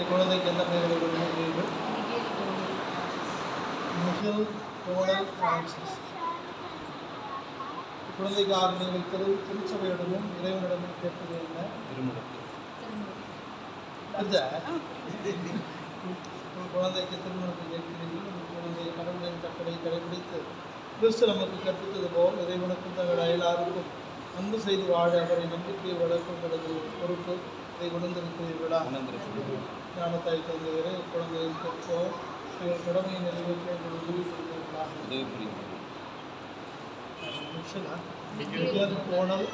குழந்தைக்கு என்ன பெயர் விடுகிறீர்கள்? மிகில் டோனல் பிரான்சிஸ். குழந்தைக்காக நீங்கள் திருச்சபையுடனும் இறைவனிடமும் கேட்பது என்ன? குழந்தைக்கு திருமணத்தை கேட்கிறீர்கள். குழந்தை கடவுளின் கட்டளை கடைபிடித்து கிறிஸ்து நமக்கு கற்பித்தது போல் இறைவனுக்கும் தங்கள் அயலாருக்கும் அன்பு செய்து வாழ அவரை நம்பிக்கையை வளர்ப்பது பொறுப்பு. இதை உணர்ந்திருக்கிறீர்களா? ஞானத்தாய் தந்தையரே, குழந்தையின் பெற்றோர் இவர் கடமையை நிறைவேற்ற எங்கள் உதவி புரிகிறீர்களா? போனல்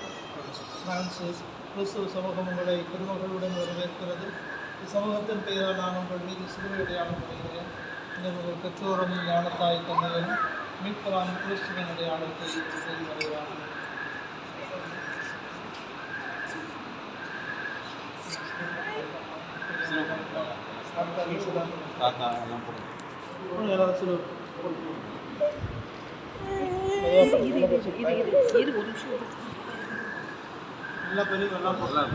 பிரான்சிஸ், கிறிஸ்துவ சமூகம் உங்களை திருமகளுடன் வரவேற்கிறது. இச்சமூகத்தின் பெயரால் நான் உங்கள் மீது சிலுவை அடையாளம் பண்ணுகிறேன். நீங்கள் உங்கள் பெற்றோரும் ஞானத்தாய் தந்தையரும் மீட்பரான கிறிஸ்துவின் அடையாளத்தை அடைவார்கள். எல்லா பெரிய எல்லாம் போடலாம்.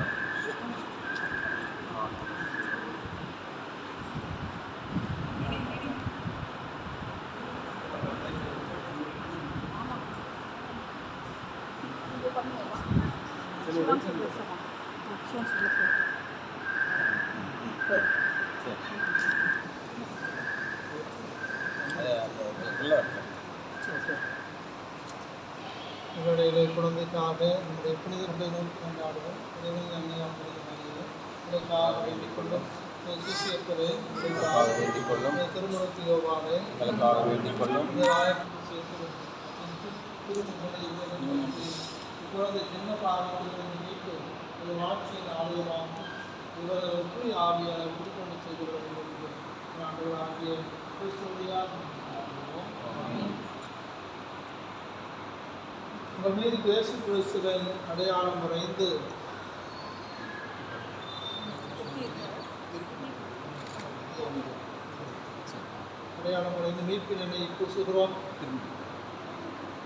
இவருடைய குழந்தைக்காக நம்முடைய புனிதர்களை நோக்கி கொண்டாடுவோம். இறைவன் அன்னையாக இதற்காக வேண்டிக் கொள்ளும். சிசியப்பரே வேண்டிக் கொள்ளும். திருமுகத்து யோவாவே வேண்டிக் கொள்ளும். இக்குழந்தை சின்ன பாவத்திலிருந்து மீட்டு ஒரு ஆட்சியின் ஆலயமாகும். இவர்களுக்கு ஆவியாளர் குடிக்கொண்டு செய்து நாங்கள் ஆகிய கிறிஸ்துவையாக உங்கள் மீது இயேசு கிறிஸ்துவின் அடையாளம் வரைந்து மீட்பின் என்னை பூசுகிறோம்.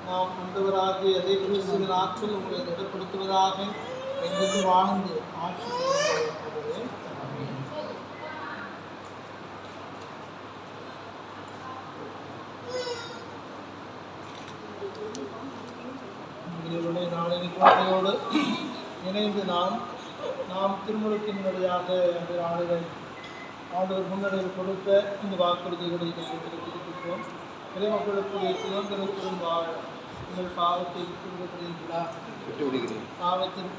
நாம் ஆண்டவராகிய அதே கிறிஸ்துவின் ஆற்றல் உங்களை திடப்படுத்துவதாக எங்களுக்கு வாழ்ந்து ஆட்சி நாளின் குழந்தையோடு இணைந்து நாம் திருமணத்தின் வழியாக அந்த ஆண்டவர் முன்னடைவில் கொடுத்த இந்த வாக்குறுதிகளை கொடுத்திருக்கிறோம். இறை மக்களுக்கு சுதந்திரத்துடன் வாழ உங்கள் பாவத்தை விட்டுவிடுகிறீர்களா? பாவத்தில்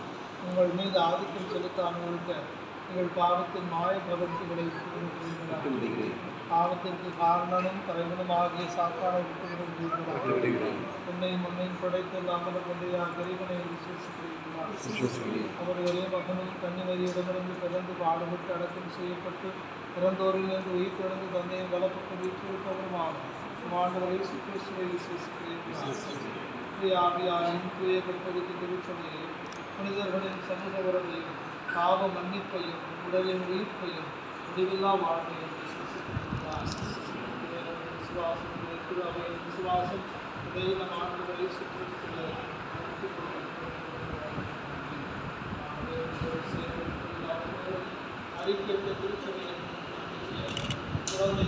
உங்கள் மீது ஆதிக்கம் செலுத்தாமல் இருக்க உங்கள் பாவத்தின் மாய பகர்ச்சிகளை விட்டுவிடுகிறீர்களா? பாவத்திற்கு காரணமும் தலைவனும் ஆகிய சாத்தானை விட்டுவிடுகிறீர்களா? உன்னையும் முன்னையும் படைத்துள்ள அமல கொண்டையாக இறைவனை விசுவசிக்கிறீர்களா? அவர் ஒரே மகனும் கன்னிமரியிடமிருந்து பிறந்து பாடுபட்டு அடக்கம் செய்யப்பட்டு பிறந்தோரில் இருந்து உயிர் பிறந்து தந்தையும் வளப்பட்டு வீட்டிருப்பவரும் ஆகும். ஆண்டவரை சுற்றுச்சுவை விசுவசிக்கிறீர்களா? ஆவியாரையும் தூய கற்பதிக்கு திருச்சபையையும் மனிதர்களின் சமூக உறவையும் பாவ மன்னிப்பையும் உடலின் உயிர்ப்பையும் முடிவில்லா வாழ்வையும் விசுவாசம் இடையில ஆண்டவரை சுற்றுச்சுவை அறிக்கையிட்ட திருச்சபையை குழந்தை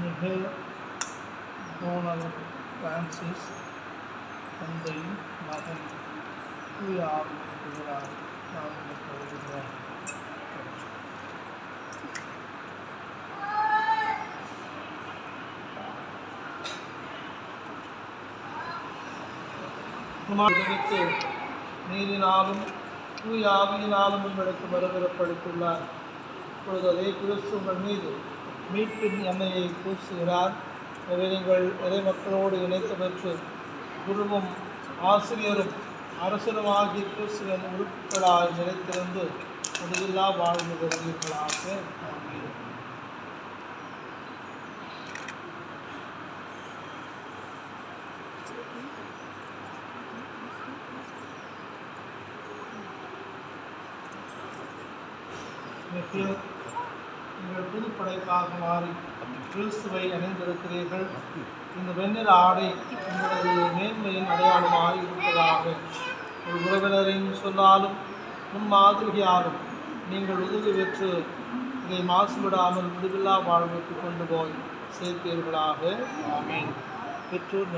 மிகில் டோனல் பிரான்சிஸ் தந்தை மகன் ஆவியார் நீரினாலும் தூய ஆவியினாலும் உங்களுக்கு வரவிடப்படுத்துள்ளார். இப்பொழுது அதே கிறிஸ்து உங்கள் மீது மீட்பின் எண்ணெயை பூசுகிறார். எனவே நீங்கள் இறை மக்களோடு இணைத்து பெற்று குருவும் ஆசிரியரும் அரசருமாகிய கிறிஸ்துவின் உறுப்புகளாய் நிலைத்திருந்து முடிவில்லா வாழ்ந்து வருவீர்களாக. நீங்கள் புதுப்படைப்பாக மாறி கிறிஸ்துவை அணிந்திருக்கிறீர்கள். இந்த வெண்ணிற ஆடை உங்களது மேன்மையின் அடையாளமாக இருப்பதாக. ஒரு உறவினரின் சொல்லாலும் முன்மாதிரியாலும் நீங்கள் உதவி பெற்று இதை மாசுபடாமல் முடிவில்லா வாழ்வுக்கு கொண்டு போய் சேர்ப்பீர்களாக. ஆமீன். பெற்றோர்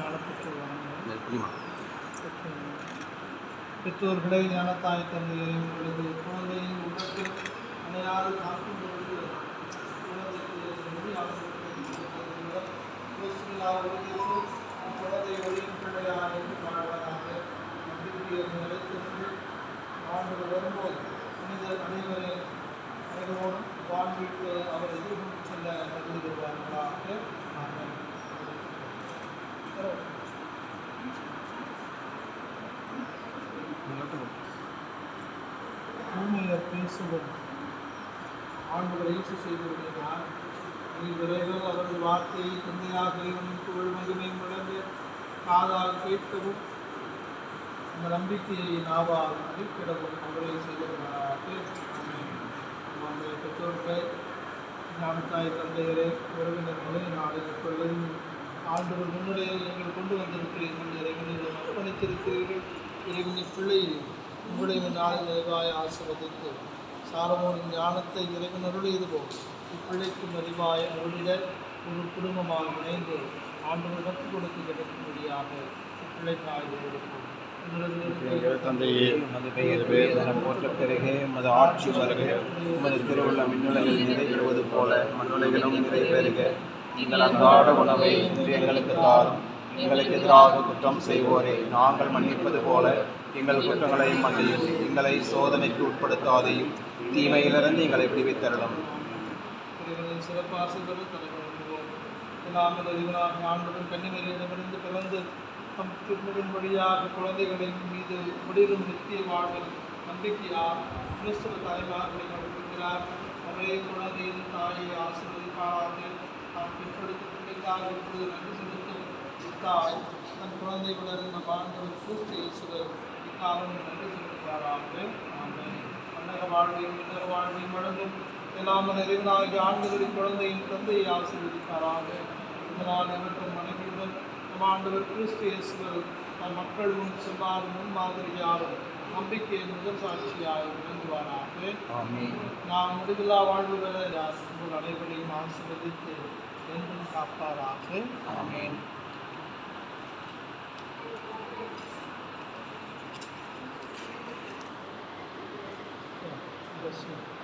பெற்றோர்களை ஞானத்தாய் தந்தையை உங்களது குழந்தையின் உள்ளத்தில் அனையாறு காக்கும் பொழுது குழந்தை ஒளியின் பிள்ளையாக வாழ்வதாக நம்பிக்கையை நிலைத்திருந்து ஆண்டு வரும்போது புனிதர் அனைவரோடும் வாழ்விற்கு அவர் எதிர்கொண்டு செல்ல தகுதி பெறுவார்களாக. பூமியில் பேசுவோம். ஆண்டவர் இயேசு செய்திருக்கிறார். விரைவில் அவரது வார்த்தையை தந்தையாக புகழ் மகிமை முழங்க காதால் கேட்கவும் அந்த நம்பிக்கையை நாவால் அறிக்கிடவும் அவரை செய்திருக்கிறார். அந்த பெற்றோர்களை ஞானத்தாய் தந்தையரே உறவினர்களே நாளில் கொள்ளையும் ஆண்டவர் முன்னிலையில் நீங்கள் கொண்டு வந்திருக்கிறீர்கள். இறைவனிடம் அர்ப்பணித்திருக்கிறீர்கள். இறைவனின் பிள்ளையை உங்களுடைய நாளில் நிறைவாய் ஆசிர்வதித்து சாலமோனின் ஞானத்தை இறைவன் அருளியது போல் இப்பிள்ளைக்கும் நிறைவாய் அருளிட ஒரு குடும்பமாக இணைந்து ஆண்டவர் கற்றுக் கொடுத்து கிடைக்கும்படியாக இப்பிள்ளைக்காய் கொடுப்போம். தந்தையே, உமது பெயர் வேதனம் போற்ற பிறகு உமது ஆட்சி வருக. உமது திருவுள்ள மின்னுலைகள் நிறைவேறுவது போல மண்ணுலைகளும் நிறைவேறுக. நீங்கள் அன்றாட உணவை இன்று எங்களுக்கு தாரும். எங்களுக்கு எதிராக குற்றம் செய்வோரை நாங்கள் மன்னிப்பது போல எங்கள் குற்றங்களை மன்னியும். எங்களை சோதனைக்கு உட்படுத்தாதையும் தீமையிலிருந்து எங்களை விடுவித்தரலாம். ஆண்டுடன் கன்னிமரியிடமிருந்து பிறந்து தம் திருமகன் வழியாக குழந்தைகளின் மீது முடிவும் நித்திய வாழ்வில் நம்பிக்கையார் கிறிஸ்துவ தாய்மார்களை நடத்துகிறார். அவரே குழந்தையின் தாயை ஆசீர்வதிப்பாராக. நாம் பிற்படுத்த பிள்ளைக்காக இப்பொழுது நன்றி செலுத்தும் தாய் தன் குழந்தைகளுடன் நம் ஆண்டவர் கிறிஸ்து இயேசுவர் இக்காலம் நன்றி செலுத்துவாராக. ஆமென். மன்னக வாழ்வையும் இன்னொரு வாழ்வையும் வழங்கும் எல்லாமல் இறைவனாகிய ஆண்டவரின் குழந்தையின் தந்தையை ஆசீர்வதிப்பாராக. இதனால் இவற்றும் மனைவியுடன் நம் ஆண்டவர் கிறிஸ்து இயேசுவர் நம் மக்கள் முன் சொல்லார் முன்மாதிரியாரும் நம்பிக்கையின் முதல் சாட்சியாக விளங்குவாராக. நாம் முடிவில்லா வாழ்வு பெற உங்கள் அனைவரையும் ஆசீர்வதித்து என்றும் காப்பாராக. ஆமென். Yes, sir.